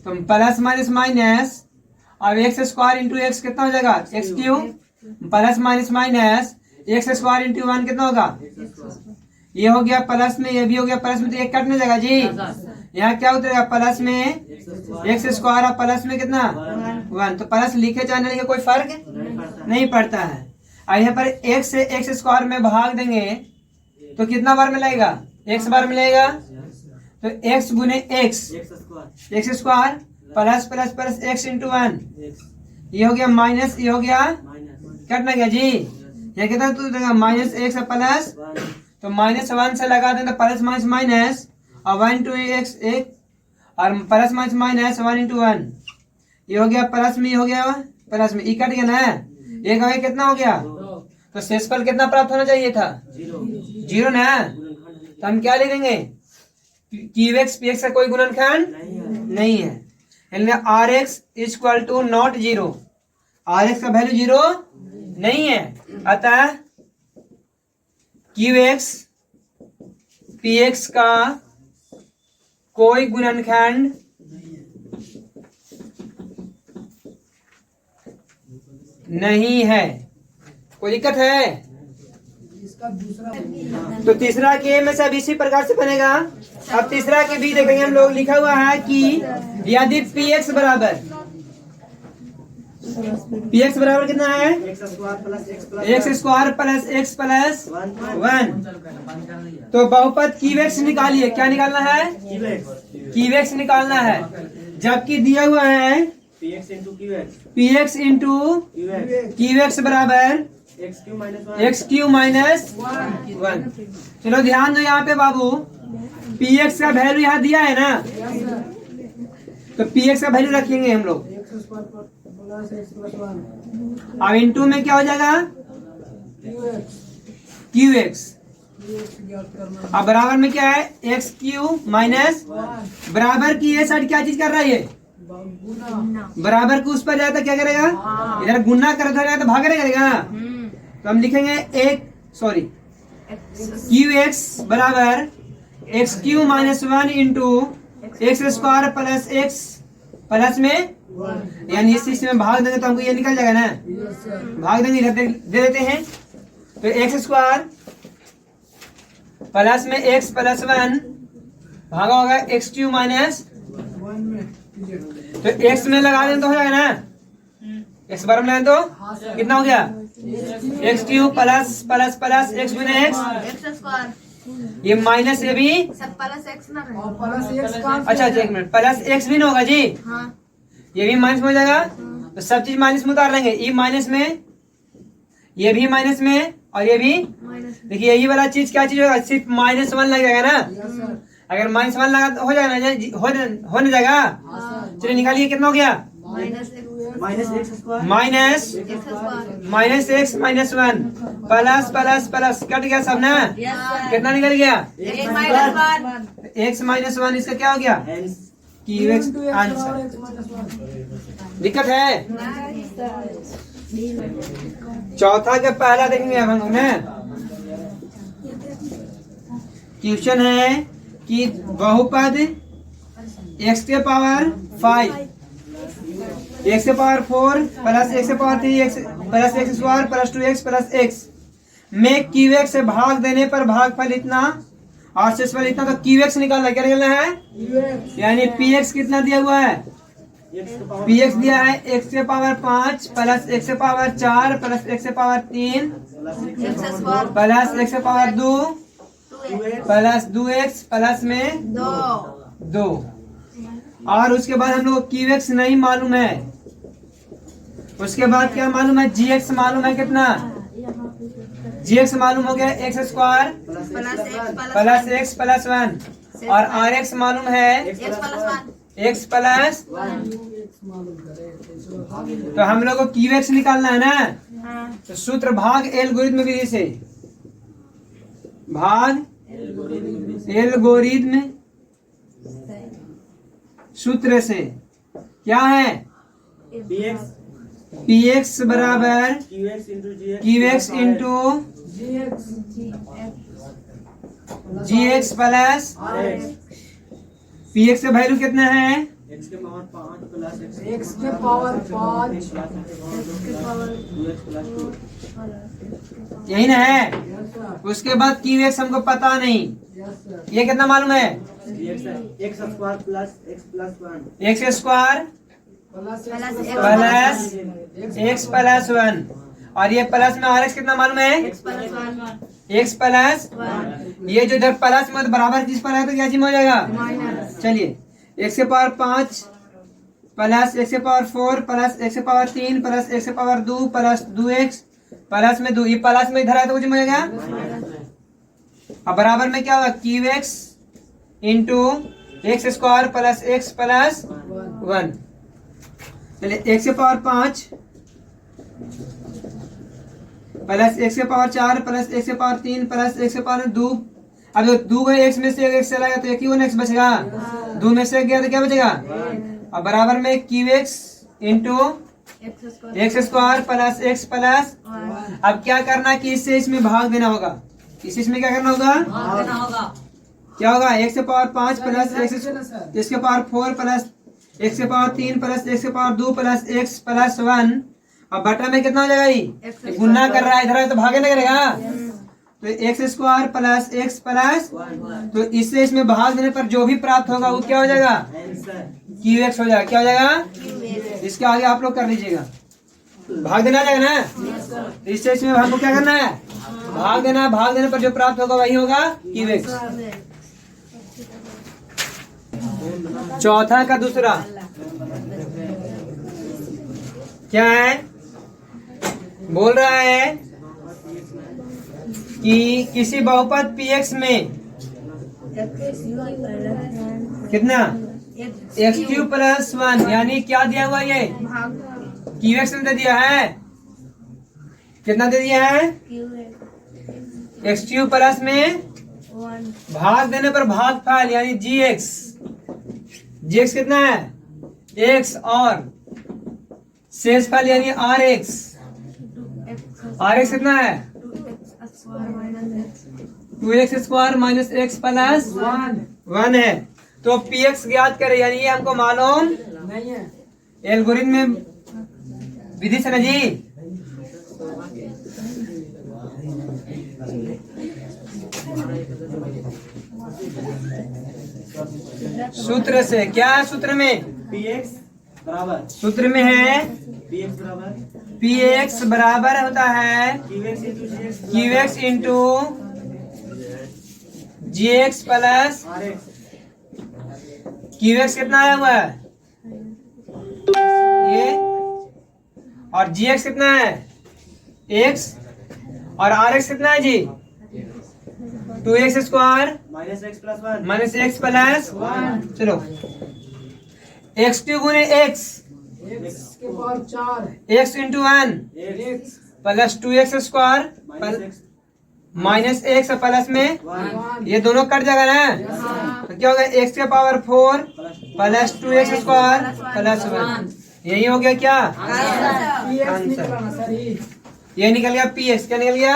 तो प्लस माइनस माइनस, अब एक्स स्क्वायर इंटू एक्स कितना हो जाएगा? X Q. Plus minus minus x square into 1 कितना होगा? ये हो गया प्लस में, ये भी हो गया प्लस में, तो एक कटने जाएगा जी। यहाँ क्या उतरेगा? प्लस में एक्स स्क्वायर और प्लस में कितना? 1। तो प्लस लिखे चाहे नहीं लिखे कोई फर्क नहीं पड़ता है। और यहाँ पर एक्स से एक्स स्क्वायर में भाग देंगे तो कितना बार मिलेगा? एक्स बार मिलेगा। तो एक्स गुने x x square plus plus plus x into 1, ये हो गया माइनस, ये हो गया कटना गया जी। ये कितना तो देगा? माइनस एक्स प्लस, तो -1 से लगा दें तो प्लस माइनस माइनस, और 1 इंटू एक्स एक, और प्लस माइनस माइनस 1 इंटू 1, ये हो गया प्लस में, ये हो गया प्लस में, ये कट गया ना। एक हो गया, कितना हो गया? तो शेषफल कितना प्राप्त होना चाहिए था? 0 ना। तो हम क्या लिखेंगे? क्यू एक्स पी एक्स का कोई गुणनखंड नहीं है। R X is equal to not 0, R X का वैल्यू 0 नहीं है। अतः क्यू एक्स पी एक्स का कोई गुणनखंड नहीं है। कोई दिक्कत है? इसका दूसरा तो तीसरा के में से अब इसी प्रकार से बनेगा। अब तीसरा के भी देखेंगे हम लोग, लिखा हुआ है कि यदि पी एक्स बराबर कितना है? X square plus x plus 1। तो बहुपद क्यू एक्स निकालिए। क्या निकालना है? क्यू एक्स निकालना है, जबकि दिया हुआ है P x into Q x बराबर एक्स क्यू माइनस 1। चलो ध्यान दो यहाँ पे बाबू, पी एक्स का वैल्यू यहाँ दिया है ना, तो पी एक्स का वैल्यू रखेंगे हम लोग। X square plus x plus 1 अब इंटू में क्या हो जाएगा? Q x. ज्ञात करना अब बराबर में क्या है? एक्स क्यू माइनस, बराबर की ये साइड क्या चीज कर रहा है? ये गुना बराबर को उस पर जाए तो क्या करेगा? इधर गुना कर देगा तो भाग करेगा। तो हम लिखेंगे क्यू एक्स बराबर x Q minus 1 into x square plus x plus में, यानी इस चीज में भाग देंगे तो हमको ये निकल जाएगा ना। भाग देंगे, इधर दे देते हैं। तो एक्स स्क्वायर प्लस में एक्स प्लस 1 भागा होगा एक्स क्यू माइनस, 1 में तो एक्स में लगा दें तो हो जाएगा ना। एक्स बार में लगाएं तो कितना हो गया? X Q plus plus plus x गुने एक्स, एक्स स्क्वायर ये माइनस, ये भी सब प्लस एक्स ना रहे। और प्लस एक्स का अच्छा एक मिनट, प्लस एक्स भी ना होगा जी, हाँ ये भी माइनस में हो जाएगा। तो सब चीज माइनस में उतार लेंगे, ये माइनस में, ये भी माइनस में, और ये भी। माइनस देखिए यही वाला चीज क्या चीज होगा? सिर्फ -1 लग जाएगा ना। यस सर अगर -1 लगा तो हो जाएगा ना, हो नहीं जाएगा। चलिए निकालिए, कितना हो गया? Minus -x² minus x square minus x minus 1 plus plus plus cut गया सब ना। कितना निकल गया? एक -1 एक्स माइनस 1, इसका क्या हो गया? Q x answer. X minus 1 दिक्कत है? चौथा के पहला देखेंगे अब हम लोग ना। क्वेश्चन है कि बहुपद x के पावर 5 x के पावर 4 प्लस x के power 3 x plus x square plus 2x plus x में क्यू एक्स से भाग देने पर भागफल इतना और शेषफल इतना। तो क्यू एक्स निकालना, क्या निकालना है? यूएक्स यानी पी एक्स कितना दिया हुआ है? पी एक्स दिया है x के पावर 5 प्लस x के पावर 4 प्लस x के power 3 x square plus x के power 2 2x plus 2x plus में 2 2। और उसके बाद हम लोग क्यू एक्स नहीं मालूम है, उसके बाद क्या मालूम है? जी एक्स मालूम है। कितना? जी एक्स मालूम हो गया x square plus x plus 1, और आर एक्स मालूम है एक्स प्लस। मालूम करें तो हम लोग को क्यू एक्स निकालना है ना। तो सूत्र भाग एल्गोरिथम विधि से, भाग एल्गोरिथम सूत्र से क्या है? पी एक्स बराबर Q X into G X plus P x का वैल्यू कितना है? x के पावर 5 प्लस x के पावर 5 यही ना है। यस सर उसके बाद क्यू एक्स हमको पता नहीं, यस सर ये कितना मालूम है? x square plus x plus 1 x square plus plus x plus 1 और ये प्लस में आर एक्स कितना मालूम है? एक्स प्लस ये जो इधर प्लस में बराबर चीज पर है तो क्या चीज में हो जाएगा? चलिए एक्स के पावर 5 प्लस एक्स के पावर 4 प्लस एक्स के पावर 3 प्लस एक्स के पावर 2 प्लस 2x प्लस में 2, ये प्लस में इधर है तो कुछ हो जाएगा। अब बराबर में क्या होगा? Q X into x square plus x plus 1। चलिए एक्स के पावर 5 प्लस एक्स के पावर 4 प्लस एक्स के पावर 3 प्लस एक्स के पावर 2। अब 2 गए एक्स में से एक चला गया तो एक ही वन एक्स बचेगा, 2 में से गया तो क्या बचेगा? अब बराबर में Q X into x square plus x plus. अब क्या करना कि इससे इसमें भाग देना होगा, इसमें क्या करना होगा? क्या होगा? एक्स के पावर 5 प्लस एक्स के पावर 4 प्लस एक्स के पावर 3 प्लस एक्स के पावर 2 प्लस एक्स प्लस 1। अब बटा में कितना हो जाएगा? ये गुना कर रहा है इधर तो भागे नहीं करेगा, तो x square plus x plus, तो इससे इसमें भाग देने पर जो भी प्राप्त होगा वो क्या हो जाएगा? क्यू एक्स हो जाएगा। क्या हो जाएगा? इसके आगे आप लोग कर लीजिएगा, भाग देना आ जाएगा ना, तो इससे इसमें हमको क्या करना है? भाग देना, भाग देने पर जो प्राप्त होगा वही होगा क्यू एक्स। चौथा का दूसरा क्या है? बोल रहा है कि किसी बहुपद px में कितना एक्स क्यू प्लस 1 यानी क्या दिया हुआ? ये क्यू एक्स ने दे दिया है, कितना दे दिया है? एक्स क्यू प्लस में भाग देने पर भागफल यानी जी एक्स। जी एक्स कितना है? एक्स और शेषफल यानी आर एक्स। आर एक्स कितना है? 2x square minus x plus 1 है। तो पी एक्स ज्ञात करें यानी ये हमको मालूम नहीं है। एल्गोरिथम में विधि से ना जी, सूत्र से। क्या है सूत्र में? px बराबर सूत्र में है px बराबर पी एक्स बराबर होता है qx into gx Q X into G X plus rx। Q X कितना आया हुआ है? ये और जी एक्स कितना है? एक्स और आर एक्स कितना है जी? 2x square minus x plus 1 minus x plus 1। चलो एक्स क्यू गुने एक्स, x के power 4 x into 1 x plus 2x square minus x plus में 1 ये दोनों कट जाएगा ना, तो क्या होगा? एक्स के power 4 plus 2x square plus 1। यही हो गया क्या px आंसर? निकला सर ये निकल गया पी एक्स। क्या निकल गया?